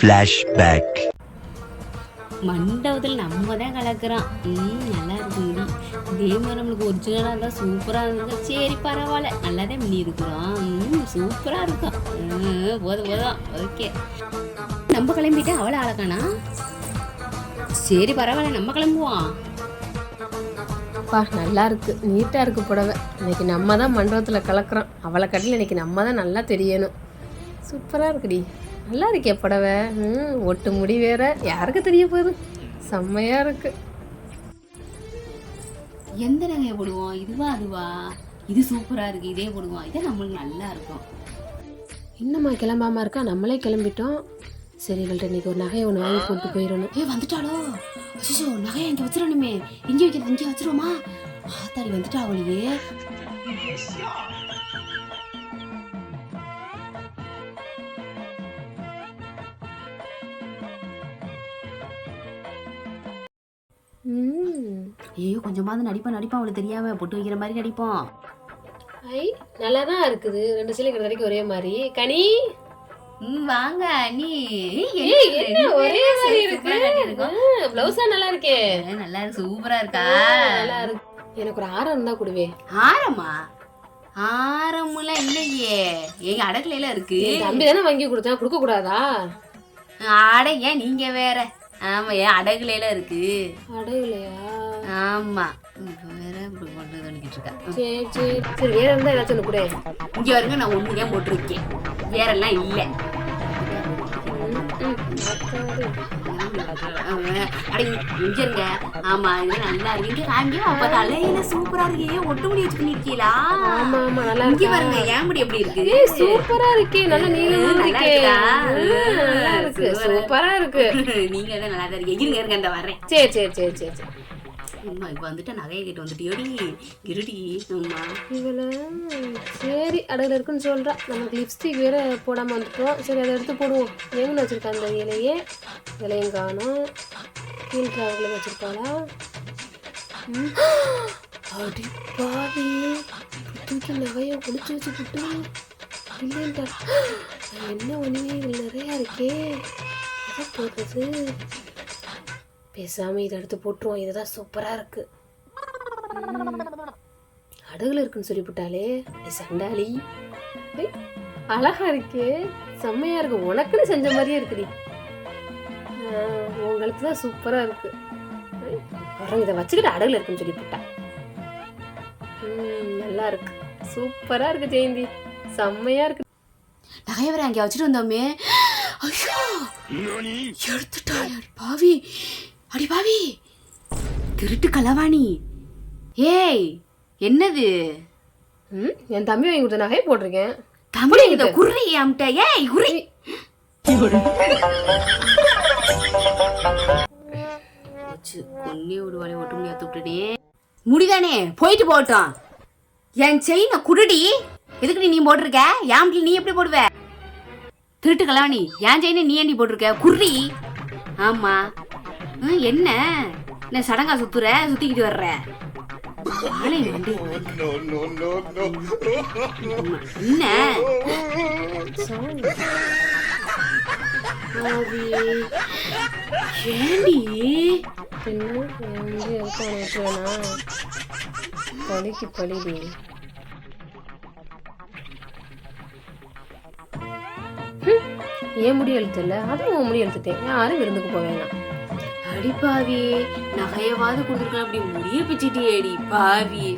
Flashback. மண்டபத்தில் நம்ம தான் கலக்குறோம். நல்லா இருக்கு முடி. இதே மாதிரி நம்மளுக்கு ஒரிஜினலாக இருந்தால் சூப்பராக இருந்தா சரி பரவாயில்ல, நல்லா தான் பண்ணி இருக்கிறோம். சூப்பராக இருக்கும். போதும் ஓகே. நம்ம கிளம்பிட்டா அவளை அழகானா? சரி பரவாயில்ல, நம்ம கிளம்புவோம். பா நல்லா இருக்கு, நீட்டாக இருக்கு புடவை. இன்னைக்கு நம்ம தான் மண்டபத்தில் கலக்குறோம். அவளை கட்டில் இன்னைக்கு நம்ம தான் நல்லா தெரியணும். சூப்பராக இருக்குடி, நல்லா இருக்கே புடவை. ஒட்டு முடி வேற, யாருக்கு தெரிய போகுது? செம்மையாக இருக்கு. எந்த நகையை போடுவோம்? இதுவா அதுவா? இது சூப்பராக இருக்கு, இதே போடுவோம். இதே நம்மளுக்கு நல்லா இருக்கும். இன்னும்மா கிளம்பாமல் இருக்கா? நம்மளே கிளம்பிட்டோம். சரி இவள்கிட்ட இன்னைக்கு ஒரு நகையை ஒன்று வாங்கி போட்டு போயிடணும். வந்துட்டாளோ? அச்சோ, நகையை இங்கே வச்சிடணுமே. இங்கே வைக்கிறது, இங்கே வச்சிருவோமா? ஆத்தாடி வந்துட்டா அவளையே. ஐயோ கொஞ்சமாவது நடிப்பான் அவளுக்கு தெரியாம பொட்டு வைக்கிற மாதிரி நடிப்போம். ஐ நல்லா தான் இருக்குது, ரெண்டு சிலை கிட்ட வரைக்கும் ஒரே மாதிரி. கனி வாங்க நீ. என்ன ஒரே மாதிரி இருக்கு? பிளவுஸா நல்லா இருக்கே. நல்லா இருக்கு, சூப்பரா இருக்கா? நல்லா இருக்கு. எனக்கு ஒரு ஆரம் இருந்தா கூடுவே. ஆரமா? ஆரமுலாம் இல்லையே, எங்க அடகுல இருக்கு. தம்பி தானே வாங்கி கொடுத்தா, கொடுக்க கூடாதா? ஆடை ஏன் நீங்க வேற? ஆமா, ஏன் அடகுல இருக்கு. அடகுலையா? ஆமா, வேற இப்படி கொண்டு வந்துட்டு இருக்கா. சரி சரி சரி, வேற இருந்தா ஏதாச்சும் கூட இங்க வருங்க, நான் ஒண்ணு ஏன் போட்டிருக்கேன், வேற எல்லாம் இல்ல. இங்க இருங்க. ஆமா, இது நல்லா இருக்கு. காமிங்க, அப்ப தலையில சூப்பரா இருக்கு. ஒட்டு முடி வச்சு பண்ணிருக்கீங்களா? ஆமா ஆமா, நல்லா இங்க பாருங்க, ஏன் முடி எப்படி இருக்கு? சூப்பரா இருக்கே, நல்லா நீளமா இருக்கே. நல்லா இருக்கு, சூப்பரா இருக்கு. நீங்க தான் நல்லா தான் இருக்கீங்க. இருங்க அந்த வரேன். சரி சரி சரி சரி சரி. அம்மா இப்ப வந்துட்டு நகையை கேட்டு வந்துட்டியோடி இருடி. அம்மா இவள சரி அடகுல இருக்குன்னு சொல்றா. நமக்கு லிப்ஸ்டிக் வேற போடாம வந்துட்டோம். சரி அதை எடுத்து போடுவோம். எங்கன்னு வச்சிருக்கா அந்த இலையே? இலையும் காணும். கீழ் டிராவலில் வச்சிருக்காளா? அடி பாவி, தூக்கி நகையை ஒளிச்சு வச்சு விட்டு இல்லைன்ட்டா. என்ன ஒண்ணுமே இதில் நிறையா இருக்கே, எதை போடுறது? பேசாம இதை எடுத்து போட்டுருவோம். இதுதான் சூப்பரா இருக்கு. அடகுல இருக்குன்னு சொல்லிவிட்டாலே சண்டாளி. அழகா இருக்கே, செம்மையா இருக்கு. உனக்குன்னு செஞ்ச மாதிரியே இருக்குடி. உங்களுக்கு தான் சூப்பரா இருக்கு. அப்புறம் இதை வச்சுக்கிட்டு அடகுல இருக்குன்னு சொல்லிவிட்டா. நல்லா இருக்கு, சூப்பரா இருக்கு ஜெயந்தி, செம்மையா இருக்கு. நகையை வேற அங்கே வச்சுட்டு வந்தோமே. ஐயோ எடுத்துட்டா பாவி. அடி பாவி, திருட்டு களவாணி. ஏய் என்னது? என் தம்பி வாங்கி கொடுத்த நகை போட்டிருக்கேன். தம்பி இந்த குர்ரி அம்ட்ட. ஏய் குர்ரி கொன்னே விடுவாளே, ஒட்டு முடியா தூக்கிட்டே. முடிதானே, போயிட்டு போட்டோம். என் செயினை குருடி. எதுக்கு நீ போட்டிருக்க? என் நீ எப்படி போடுவ? திருட்டு களவாணி, என் செயினை நீ ஏண்டி போட்டிருக்க? குர்ரி. ஆமா, என்ன சடங்கா சுத்திக்கிட்டு வர்ற? என்ன ஏண்டி பழிக்கு பழிடி. ஏன் முடி எழுத்துல? அதுவும் உன் முடி எழுத்துட்டேன். யாரும் விருந்துக்கு போவேனா? அடி பாவி, நகையவாது கொடுத்துருக்க, அப்படி முடிய பிச்சுட்டியேடி பாவி.